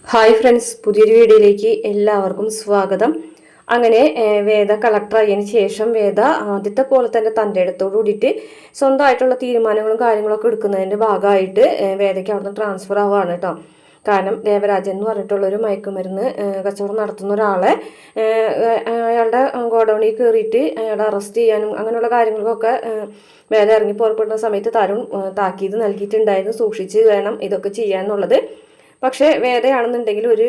Hi friends, പുതിയൊരു വീഡിയോയിലേക്ക് എല്ലാവർക്കും സ്വാഗതം. അങ്ങനെ വേദ കളക്ടറായതിനു ശേഷം വേദ ആദ്യത്തെ പോലെ തന്നെ തൻ്റെ അടുത്തോട് കൂടിയിട്ട് സ്വന്തമായിട്ടുള്ള തീരുമാനങ്ങളും കാര്യങ്ങളൊക്കെ എടുക്കുന്നതിൻ്റെ ഭാഗമായിട്ട് വേദയ്ക്ക് അവിടുന്ന് ട്രാൻസ്ഫർ ആവുകയാണ് കേട്ടോ. കാരണം ദേവരാജൻ എന്ന് പറഞ്ഞിട്ടുള്ളൊരു മയക്കുമരുന്ന് കച്ചവടം നടത്തുന്ന ഒരാളെ അയാളുടെ ഗോഡൗണിൽ കയറിയിട്ട് അയാളെ അറസ്റ്റ് ചെയ്യാനും അങ്ങനെയുള്ള കാര്യങ്ങൾക്കൊക്കെ വേദ ഇറങ്ങി പുറപ്പെടുന്ന സമയത്ത് തരുൺ താക്കീത് നൽകിയിട്ടുണ്ടായിരുന്നു, സൂക്ഷിച്ച് വേണം ഇതൊക്കെ ചെയ്യാന്നുള്ളത്. പക്ഷേ വേദയാണെന്നുണ്ടെങ്കിൽ ഒരു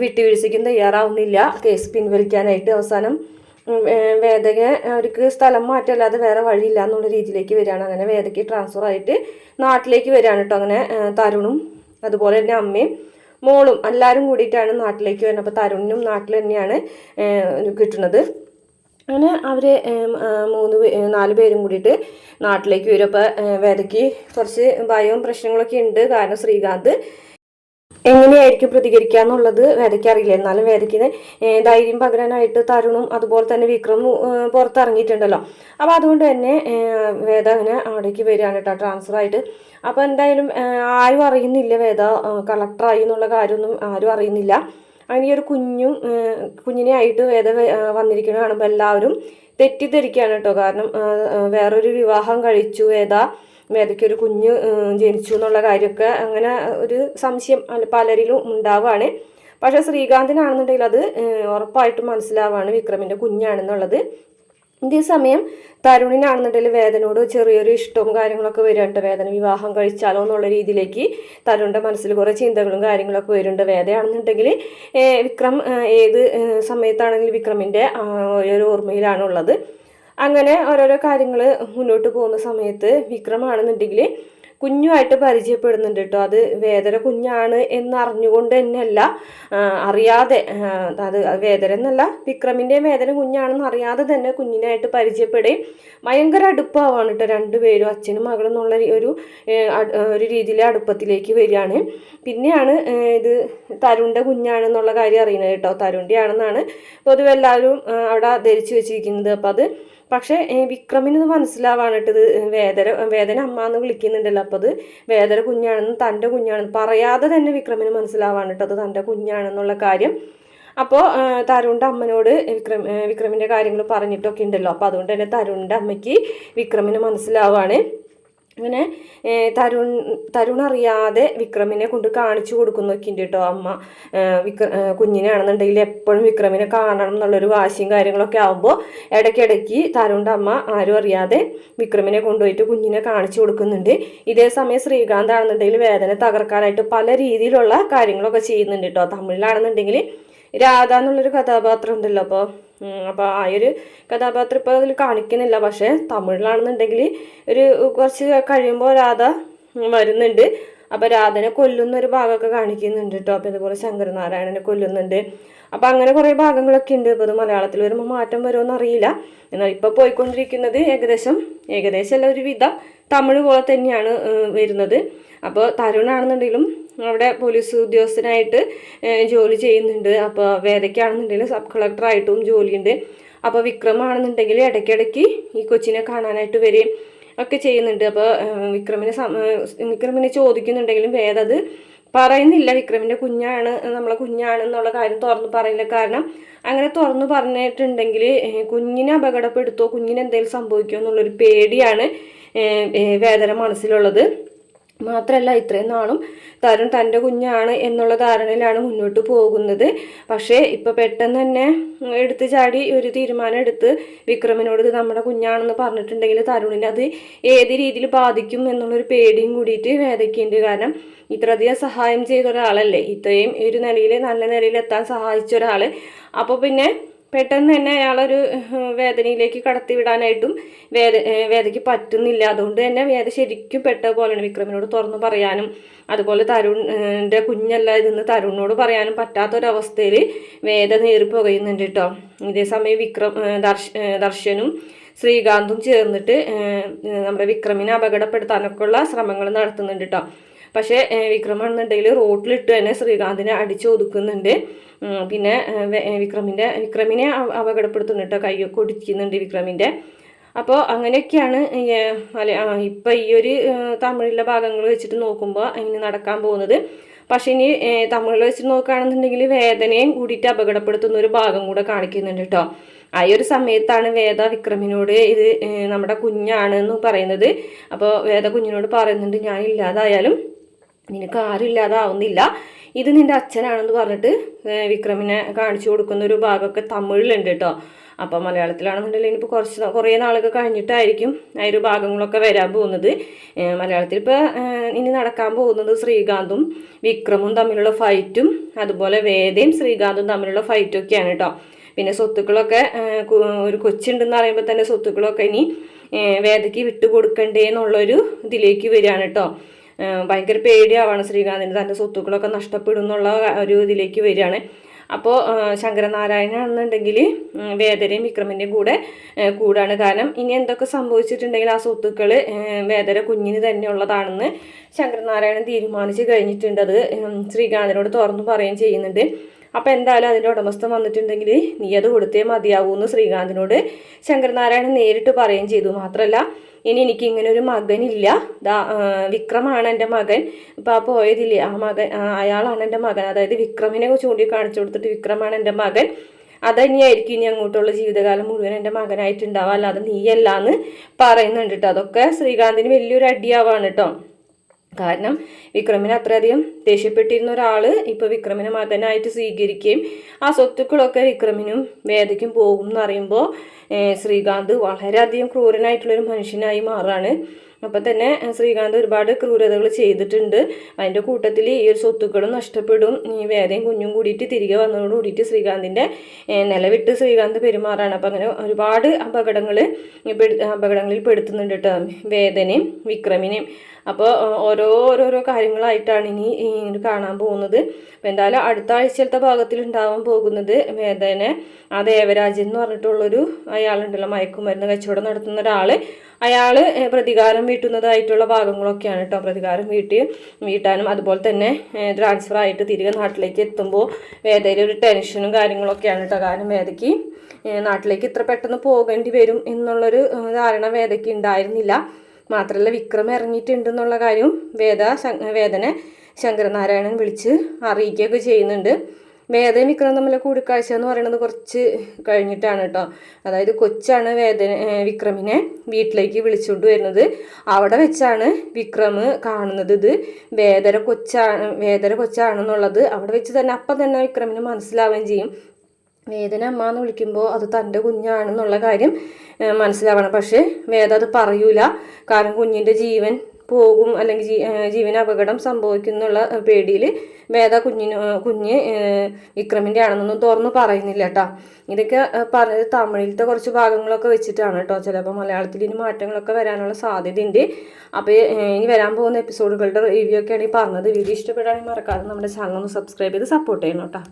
വിട്ടുവീഴ്ചയ്ക്കും തയ്യാറാവുന്നില്ല, കേസ് പിൻവലിക്കാനായിട്ട്. അവസാനം വേദയെ അവർക്ക് സ്ഥലം മാറ്റമല്ലാതെ വേറെ വഴിയില്ല എന്നുള്ള രീതിയിലേക്ക് വരികയാണ്. അങ്ങനെ വേദയ്ക്ക് ട്രാൻസ്ഫർ ആയിട്ട് നാട്ടിലേക്ക് വരികയാണ് കേട്ടോ. അങ്ങനെ തരുണും അതുപോലെ തന്നെ അമ്മയും മോളും എല്ലാവരും കൂടിയിട്ടാണ് നാട്ടിലേക്ക് വരുന്നത്. അപ്പോൾ തരുണിനും നാട്ടിൽ തന്നെയാണ് കിട്ടുന്നത്. അങ്ങനെ അവർ 4 പേരും കൂടിയിട്ട് നാട്ടിലേക്ക് വരും. അപ്പോൾ വേദയ്ക്ക് കുറച്ച് ഭയവും പ്രശ്നങ്ങളൊക്കെ ഉണ്ട്. കാരണം ശ്രീകാന്ത് എങ്ങനെയായിരിക്കും പ്രതികരിക്കുക എന്നുള്ളത് വേദയ്ക്ക് അറിയില്ല. എന്നാലും വേദയ്ക്ക് ധൈര്യം പകരാനായിട്ട് തരുണും അതുപോലെ തന്നെ വിക്രമും പുറത്തിറങ്ങിയിട്ടുണ്ടല്ലോ. അപ്പോൾ അതുകൊണ്ട് തന്നെ വേദ അങ്ങനെ അവിടേക്ക് വരികയാണ് കേട്ടോ, ട്രാൻസ്ഫർ ആയിട്ട്. അപ്പോൾ എന്തായാലും ആരും അറിയുന്നില്ല വേദ കളക്ടറായി എന്നുള്ള കാര്യമൊന്നും ആരും അറിയുന്നില്ല. അങ്ങനെ ഈ ഒരു കുഞ്ഞിനെ ആയിട്ട് വേദ വന്നിരിക്കുന്നത് കാണുമ്പോൾ എല്ലാവരും തെറ്റിദ്ധരിക്കുകയാണ് കേട്ടോ. കാരണം വേറൊരു വിവാഹം കഴിച്ചു വേദയ്ക്കൊരു കുഞ്ഞ് ജനിച്ചു എന്നുള്ള കാര്യമൊക്കെ അങ്ങനെ ഒരു സംശയം പലരിലും ഉണ്ടാവുകയാണ്. പക്ഷേ ശ്രീകാന്തിനാണെന്നുണ്ടെങ്കിൽ അത് ഉറപ്പായിട്ടും മനസ്സിലാവുകയാണ് വിക്രമിൻ്റെ കുഞ്ഞാണെന്നുള്ളത്. ഇതേ സമയം തരുണിനാണെന്നുണ്ടെങ്കിൽ വേദനോട് ചെറിയൊരു ഇഷ്ടവും കാര്യങ്ങളൊക്കെ വരുന്നുണ്ട്. വേദന വിവാഹം കഴിച്ചാലോ എന്നുള്ള രീതിയിലേക്ക് തരുണിൻ്റെ മനസ്സിൽ കുറേ ചിന്തകളും കാര്യങ്ങളൊക്കെ വരുന്നുണ്ട്. വേദയാണെന്നുണ്ടെങ്കിൽ വിക്രം ഏത് സമയത്താണെങ്കിലും വിക്രമിൻ്റെ ഒരു ഓർമ്മയിലാണുള്ളത്. അങ്ങനെ ഓരോരോ കാര്യങ്ങൾ മുന്നോട്ട് പോകുന്ന സമയത്ത് വിക്രമാണെന്നുണ്ടെങ്കിൽ കുഞ്ഞുമായിട്ട് പരിചയപ്പെടുന്നുണ്ട് കേട്ടോ. അത് വേദന കുഞ്ഞാണ് എന്നറിഞ്ഞുകൊണ്ട് തന്നെയല്ല, അറിയാതെ, അത് വേദന എന്നല്ല വിക്രമിൻ്റെ വേദന കുഞ്ഞാണെന്ന് അറിയാതെ തന്നെ കുഞ്ഞിനായിട്ട് പരിചയപ്പെടുകയും ഭയങ്കര അടുപ്പമാവാണ് കേട്ടോ. 2 പേരും അച്ഛനും മകളും എന്നുള്ള ഒരു രീതിയിലെ അടുപ്പത്തിലേക്ക് വരികയാണ്. പിന്നെയാണ് ഇത് തരുണിൻ്റെ കുഞ്ഞാണെന്നുള്ള കാര്യം അറിയുന്നത് കേട്ടോ. തരുണിൻ്റെ ആണെന്നാണ് പൊതുവെ എല്ലാവരും അവിടെ ധരിച്ചു വെച്ചിരിക്കുന്നത്. അപ്പം അത് പക്ഷേ വിക്രമിന് മനസ്സിലാവാനിട്ട് ഇത് വേദന അമ്മ എന്ന് വിളിക്കുന്നുണ്ടല്ലോ. അപ്പോൾ അത് വേദന കുഞ്ഞാണെന്നും തൻ്റെ കുഞ്ഞാണെന്ന് പറയാതെ തന്നെ വിക്രമിന് മനസ്സിലാവാനിട്ട് അത് തൻ്റെ കുഞ്ഞാണെന്നുള്ള കാര്യം. അപ്പോൾ തരുണിൻ്റെ അമ്മനോട് വിക്രമിൻ്റെ കാര്യങ്ങൾ പറഞ്ഞിട്ടൊക്കെ ഉണ്ടല്ലോ. അപ്പോൾ അതുകൊണ്ട് തന്നെ തരുണിൻ്റെ അമ്മയ്ക്ക് വിക്രമിന് മനസ്സിലാവാണ്. അങ്ങനെ തരുൺ അറിയാതെ വിക്രമിനെ കൊണ്ട് കാണിച്ചു കൊടുക്കുന്നൊക്കെ ഉണ്ട് കേട്ടോ അമ്മ. കുഞ്ഞിനാണെന്നുണ്ടെങ്കിൽ എപ്പോഴും വിക്രമിനെ കാണണം എന്നുള്ളൊരു വാശിയും കാര്യങ്ങളൊക്കെ ആകുമ്പോൾ ഇടയ്ക്കിടയ്ക്ക് തരുണിൻ്റെ അമ്മ ആരും അറിയാതെ വിക്രമിനെ കൊണ്ടുപോയിട്ട് കുഞ്ഞിനെ കാണിച്ചു കൊടുക്കുന്നുണ്ട്. ഇതേ സമയം ശ്രീകാന്ത് ആണെന്നുണ്ടെങ്കിൽ വേദന തകർക്കാനായിട്ട് പല രീതിയിലുള്ള കാര്യങ്ങളൊക്കെ ചെയ്യുന്നുണ്ട് കേട്ടോ. തമിഴിലാണെന്നുണ്ടെങ്കിൽ രാധ എന്നുള്ളൊരു കഥാപാത്രം ഉണ്ടല്ലോ. അപ്പോൾ ആ ഒരു കഥാപാത്രം ഇപ്പോൾ അതിൽ കാണിക്കുന്നില്ല. പക്ഷേ തമിഴിലാണെന്നുണ്ടെങ്കിൽ കുറച്ച് കഴിയുമ്പോൾ രാധ വരുന്നുണ്ട്. അപ്പോൾ രാധനെ കൊല്ലുന്നൊരു ഭാഗമൊക്കെ കാണിക്കുന്നുണ്ട് കേട്ടോ. അപ്പോൾ ഇതുപോലെ ശങ്കരനാരായണനെ കൊല്ലുന്നുണ്ട്. അപ്പോൾ അങ്ങനെ കുറേ ഭാഗങ്ങളൊക്കെ ഉണ്ട്. അപ്പോൾ അത് മലയാളത്തിൽ വരുമ്പോൾ മാറ്റം വരുമോ അറിയില്ല. എന്നാൽ ഇപ്പോൾ പോയിക്കൊണ്ടിരിക്കുന്നത് ഏകദേശം അല്ല, ഒരു വിധം തമിഴ് പോലെ തന്നെയാണ് വരുന്നത്. അപ്പോൾ തരുണാണെന്നുണ്ടെങ്കിലും അവിടെ പോലീസ് ഉദ്യോഗസ്ഥനായിട്ട് ജോലി ചെയ്യുന്നുണ്ട്. അപ്പോൾ വേദയ്ക്കാണെന്നുണ്ടെങ്കിൽ സബ് കളക്ടറായിട്ടും ജോലിയുണ്ട്. അപ്പോൾ വിക്രമാണെന്നുണ്ടെങ്കിൽ ഇടയ്ക്കിടയ്ക്ക് ഈ കൊച്ചിനെ കാണാനായിട്ട് വരികയും ഒക്കെ ചെയ്യുന്നുണ്ട്. അപ്പോൾ വിക്രമിനെ ചോദിക്കുന്നുണ്ടെങ്കിലും വേദ അത് പറയുന്നില്ല. വിക്രമിൻ്റെ നമ്മളെ കുഞ്ഞാണെന്നുള്ള കാര്യം തുറന്ന് പറയില്ല. കാരണം അങ്ങനെ തുറന്ന് പറഞ്ഞിട്ടുണ്ടെങ്കിൽ കുഞ്ഞിനെ അപകടപ്പെടുത്തുമോ, കുഞ്ഞിന് എന്തെങ്കിലും സംഭവിക്കുമോ എന്നുള്ളൊരു പേടിയാണ് വേദന മനസ്സിലുള്ളത്. മാത്രമല്ല ഇത്രയും നാളും തരുൺ തൻ്റെ കുഞ്ഞാണ് എന്നുള്ള ധാരണയിലാണ് മുന്നോട്ട് പോകുന്നത്. പക്ഷേ ഇപ്പോൾ പെട്ടെന്ന് തന്നെ എടുത്ത് ചാടി ഒരു തീരുമാനം എടുത്ത് വിക്രമിനോട് ഇത് നമ്മുടെ കുഞ്ഞാണെന്ന് പറഞ്ഞിട്ടുണ്ടെങ്കിൽ തരുണിന് അത് ഏത് രീതിയിൽ ബാധിക്കും എന്നുള്ളൊരു പേടിയും കൂടിയിട്ട് വേദയ്ക്കുണ്ട്. കാരണം ഇത്രയധികം സഹായം ചെയ്ത ഒരാളല്ലേ, ഇത്രയും ഒരു നല്ല നിലയിൽ എത്താൻ സഹായിച്ച ഒരാൾ. അപ്പോൾ പിന്നെ പെട്ടെന്ന് തന്നെ അയാളൊരു വേദനയിലേക്ക് കടത്തിവിടാനായിട്ടും വേദയ്ക്ക് പറ്റുന്നില്ല. അതുകൊണ്ട് തന്നെ വേദ ശരിക്കും പെട്ട പോലെയാണ്. വിക്രമിനോട് തുറന്നു പറയാനും അതുപോലെ തരുണിൻ്റെ കുഞ്ഞല്ല ഇതെന്ന് തരുണിനോട് പറയാനും പറ്റാത്തൊരവസ്ഥയിൽ വേദ നേറിപ്പോകുന്നുണ്ട് കേട്ടോ. ഇതേസമയം ദർശനും ശ്രീകാന്തും ചേർന്നിട്ട് നമ്മുടെ വിക്രമിനെ അപകടപ്പെടുത്താനൊക്കെയുള്ള ശ്രമങ്ങൾ നടത്തുന്നുണ്ട് കേട്ടോ. പക്ഷേ വിക്രമാണെന്നുണ്ടെങ്കിൽ റോട്ടിലിട്ട് തന്നെ ശ്രീകാന്തിനെ അടിച്ചൊതുക്കുന്നുണ്ട്. പിന്നെ വിക്രമിനെ അപകടപ്പെടുത്തുന്നുണ്ട് കേട്ടോ. കൈയൊക്കെ ഒടിക്കുന്നുണ്ട് വിക്രമിൻ്റെ. അപ്പോൾ അങ്ങനെയൊക്കെയാണ് ഇപ്പം ഈ ഒരു തമിഴിലെ ഭാഗങ്ങൾ വെച്ചിട്ട് നോക്കുമ്പോൾ ഇങ്ങനെ നടക്കാൻ പോകുന്നത്. പക്ഷെ ഇനി തമിഴിൽ വെച്ച് നോക്കുകയാണെന്നുണ്ടെങ്കിൽ വേദനയും കൂടിയിട്ട് അപകടപ്പെടുത്തുന്ന ഒരു ഭാഗം കൂടെ കാണിക്കുന്നുണ്ട് കേട്ടോ. ആ ഒരു സമയത്താണ് വേദ വിക്രമിനോട് ഇത് നമ്മുടെ കുഞ്ഞാണെന്ന് പറയുന്നത്. അപ്പോൾ വേദ കുഞ്ഞിനോട് പറയുന്നുണ്ട്, ഞാൻ ഇല്ലാതായാലും നിനക്ക് ആരും ഇല്ലാതാവുന്നില്ല, ഇത് നിന്റെ അച്ഛനാണെന്ന് പറഞ്ഞിട്ട് വിക്രമിനെ കാണിച്ചു കൊടുക്കുന്ന ഒരു ഭാഗമൊക്കെ തമിഴിലുണ്ട് കേട്ടോ. അപ്പോൾ മലയാളത്തിലാണെന്നുണ്ടെങ്കിൽ ഇനിയിപ്പോൾ കുറേ നാളൊക്കെ കഴിഞ്ഞിട്ടായിരിക്കും ആ ഒരു ഭാഗങ്ങളൊക്കെ വരാൻ പോകുന്നത്. മലയാളത്തിൽ ഇപ്പോൾ ഇനി നടക്കാൻ പോകുന്നത് ശ്രീകാന്തും വിക്രമും തമ്മിലുള്ള ഫൈറ്റും അതുപോലെ വേദയും ശ്രീകാന്തും തമ്മിലുള്ള ഫൈറ്റും ഒക്കെയാണ് കേട്ടോ. പിന്നെ സ്വത്തുക്കളൊക്കെ ഒരു കൊച്ചുണ്ടെന്ന് പറയുമ്പോൾ തന്നെ സ്വത്തുക്കളൊക്കെ ഇനി വേദയ്ക്ക് വിട്ടുകൊടുക്കണ്ടേ എന്നുള്ളൊരു ഇതിലേക്ക് വരികയാണ് കേട്ടോ. ഭയങ്കര പേടിയാവാണ് ശ്രീകാന്തിന്, തൻ്റെ സ്വത്തുക്കളൊക്കെ നഷ്ടപ്പെടും എന്നുള്ള ഒരു ഇതിലേക്ക് വരികയാണ്. അപ്പോൾ ശങ്കരനാരായണനാണെന്നുണ്ടെങ്കിൽ വേദരയും വിക്രമിൻ്റെയും കൂടാണ്. കാരണം ഇനി എന്തൊക്കെ സംഭവിച്ചിട്ടുണ്ടെങ്കിൽ ആ സ്വത്തുക്കൾ വേദര കുഞ്ഞിന് തന്നെ ഉള്ളതാണെന്ന് ശങ്കരനാരായണൻ തീരുമാനിച്ച് കഴിഞ്ഞിട്ടുണ്ട്. അത് ശ്രീകാന്തിനോട് തുറന്നു പറയുകയും ചെയ്യുന്നുണ്ട്. അപ്പോൾ എന്തായാലും അതിൻ്റെ ഉടമസ്ഥൻ വന്നിട്ടുണ്ടെങ്കിൽ നീ അത് കൊടുത്തേ മതിയാവൂ എന്ന് ശ്രീകാന്തിനോട് ശങ്കരനാരായണൻ നേരിട്ട് പറയുകയും ചെയ്തു. മാത്രമല്ല ഇനി എനിക്ക് ഇങ്ങനെ ഒരു മകനില്ല, വിക്രമാണ് എൻ്റെ മകൻ, ഇപ്പോൾ ആ പോയതില്ലേ ആ മകൻ, അയാളാണ് എൻ്റെ മകൻ, അതായത് വിക്രമിനെ ചൂണ്ടിക്കാണിച്ചു കൊടുത്തിട്ട് വിക്രമാണ് എൻ്റെ മകൻ, അതന്നെയായിരിക്കും ഇനി അങ്ങോട്ടുള്ള ജീവിതകാലം മുഴുവൻ എൻ്റെ മകനായിട്ടുണ്ടാവുക, അല്ലാതെ നീയല്ലാന്ന് പറയുന്നുണ്ട് കേട്ടോ. അതൊക്കെ ശ്രീകാന്തിന് വലിയൊരു അടിയാവാണ് കേട്ടോ. കാരണം വിക്രമിനെ അത്രയധികം ദേഷ്യപ്പെട്ടിരുന്ന ഒരാൾ ഇപ്പോൾ വിക്രമിനെ മകനായിട്ട് സ്വീകരിക്കുകയും ആ സ്വത്തുക്കളൊക്കെ വിക്രമിനും വേദയ്ക്കും പോകും എന്നറിയുമ്പോൾ ശ്രീകാന്ത് വളരെയധികം ക്രൂരനായിട്ടുള്ളൊരു മനുഷ്യനായി മാറാണ്. അപ്പം തന്നെ ശ്രീകാന്ത് ഒരുപാട് ക്രൂരതകൾ ചെയ്തിട്ടുണ്ട്. അതിൻ്റെ കൂട്ടത്തിൽ ഈ ഒരു സ്വത്തുക്കളും നഷ്ടപ്പെടും. ഈ വേദയും കുഞ്ഞും കൂടിയിട്ട് തിരികെ വന്നതോട് കൂടിയിട്ട് ശ്രീകാന്തിൻ്റെ നിലവിട്ട് ശ്രീകാന്ത് പെരുമാറാണ്. അപ്പം അങ്ങനെ ഒരുപാട് അപകടങ്ങളിൽ പെടുത്തുന്നുണ്ട് കേട്ടോ വേദനയും വിക്രമിനെയും. അപ്പോൾ ഓരോരോ കാര്യങ്ങളായിട്ടാണ് ഇനി കാണാൻ പോകുന്നത്. അപ്പോൾ എന്തായാലും അടുത്ത ആഴ്ചയിലത്തെ ഭാഗത്തിൽ ഉണ്ടാവാൻ പോകുന്നത് വേദനെ ആ ദേവരാജൻ എന്ന് പറഞ്ഞിട്ടുള്ളൊരു അയാളുണ്ടല്ലോ, മയക്കുമരുന്ന് കച്ചവടം നടത്തുന്ന ഒരാൾ, അയാൾ പ്രതികാരം വീട്ടുന്നതായിട്ടുള്ള ഭാഗങ്ങളൊക്കെയാണ് കേട്ടോ. പ്രതികാരം വീട്ടാനും അതുപോലെ തന്നെ ട്രാൻസ്ഫർ ആയിട്ട് തിരികെ നാട്ടിലേക്ക് എത്തുമ്പോൾ വേദയിൽ ഒരു ടെൻഷനും കാര്യങ്ങളൊക്കെയാണ് കേട്ടോ. കാരണം വേദയ്ക്ക് നാട്ടിലേക്ക് ഇത്ര പെട്ടെന്ന് പോകേണ്ടി വരും എന്നുള്ളൊരു ധാരണ വേദയ്ക്ക് ഉണ്ടായിരുന്നില്ല. മാത്രമല്ല വിക്രം ഇറങ്ങിയിട്ടുണ്ടെന്നുള്ള കാര്യം വേദനെ ശങ്കരനാരായണൻ വിളിച്ച് അറിയിക്കുകയൊക്കെ ചെയ്യുന്നുണ്ട്. വേദയും വിക്രം തമ്മിലെ കൂടിക്കാഴ്ച എന്ന് പറയുന്നത് കുറച്ച് കഴിഞ്ഞിട്ടാണ് കേട്ടോ. അതായത് കൊച്ചാണ് വിക്രമിനെ വീട്ടിലേക്ക് വിളിച്ചുകൊണ്ട് വരുന്നത്. അവിടെ വെച്ചാണ് വിക്രം കാണുന്നത് ഇത് വേദര കൊച്ചാണെന്നുള്ളത്. അവിടെ വെച്ച് തന്നെ അപ്പം തന്നെ വിക്രമിന് മനസ്സിലാവുകയും ചെയ്യും. വേദന അമ്മ എന്ന് വിളിക്കുമ്പോൾ അത് തൻ്റെ കുഞ്ഞാണെന്നുള്ള കാര്യം മനസ്സിലാവണം. പക്ഷേ വേദ അത് പറയൂല. കാരണം കുഞ്ഞിൻ്റെ ജീവൻ പോകും അല്ലെങ്കിൽ ജീവന് അപകടം സംഭവിക്കുന്നുള്ള പേടിയിൽ വേദ കുഞ്ഞ് വിക്രമിൻ്റെ ആണെന്നൊന്നും തുറന്ന് പറയുന്നില്ല കേട്ടോ. ഇതൊക്കെ പറഞ്ഞത് തമിഴിലത്തെ കുറച്ച് ഭാഗങ്ങളൊക്കെ വെച്ചിട്ടാണ് കേട്ടോ. ചിലപ്പോൾ മലയാളത്തിൽ ഇനി മാറ്റങ്ങളൊക്കെ വരാനുള്ള സാധ്യതയുണ്ട്. അപ്പോൾ ഇനി വരാൻ പോകുന്ന എപ്പിസോഡുകളുടെ റിവ്യൂ ഒക്കെയാണ് ഈ പറഞ്ഞത്. വീഡിയോ ഇഷ്ടപ്പെടുകയാണെങ്കിൽ മറക്കാതെ നമ്മുടെ ചാനൽ ഒന്ന് സബ്സ്ക്രൈബ് ചെയ്ത് സപ്പോർട്ട് ചെയ്യണം കേട്ടോ.